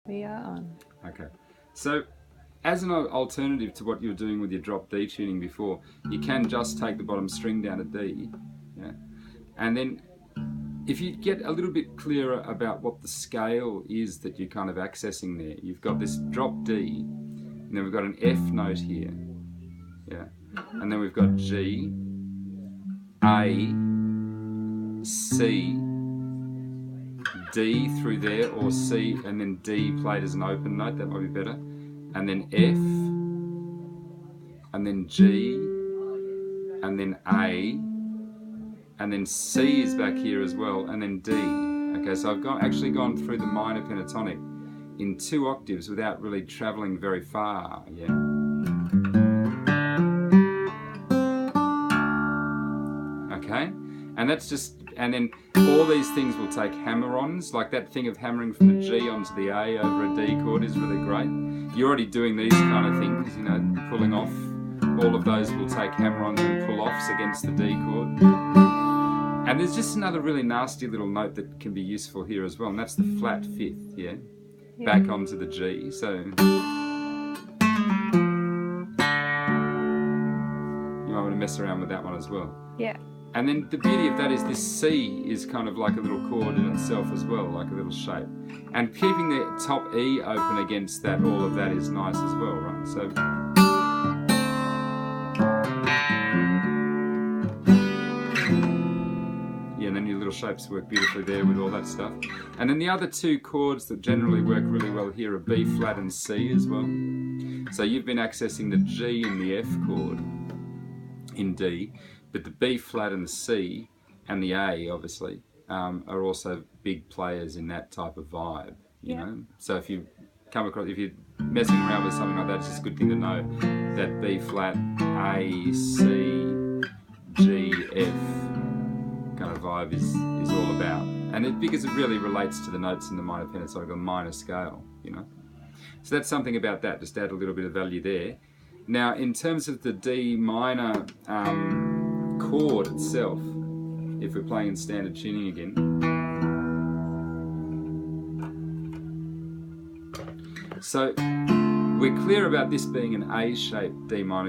We are on. Okay. So, as an alternative to what you were doing with your drop D tuning before, you can just take the bottom string down to D, yeah, and then if you get a little bit clearer about what the scale is that you're kind of accessing there, you've got this drop D, and then we've got an F note here, yeah, and then we've got G, A, C, D through there, or C and then D played as an open note, that might be better, and then F, and then G, and then A, and then C is back here as well, and then D. Okay, so I've actually gone through the minor pentatonic in 2 octaves without really travelling very far, yeah. Okay, and that's just, and then all these things will take hammer-ons, like that thing of hammering from the G onto the A over a D chord is really great. You're already doing these kind of things, you know, pulling off. All of those will take hammer-ons and pull-offs against the D chord. And there's just another really nasty little note that can be useful here as well, and that's the flat 5th, yeah? Back onto the G, so you might want to mess around with that one as well. Yeah. And then the beauty of that is this C is kind of like a little chord in itself as well, like a little shape. And keeping the top E open against that, all of that is nice as well, right? So yeah, and then your little shapes work beautifully there with all that stuff. And then the other 2 chords that generally work really well here are B flat and C as well. So you've been accessing the G and the F chord in D, but the B flat and the C and the A obviously are also big players in that type of vibe, you know. So if you come across, if you're messing around with something like that, it's just a good thing to know that B flat, A, C, G, F kind of vibe is all about, and because it really relates to the notes in the minor pentatonic or minor scale, you know. So that's something about that, just add a little bit of value there. Now in terms of the D minor chord itself, if we're playing in standard tuning again, so we're clear about this being an A-shaped D minor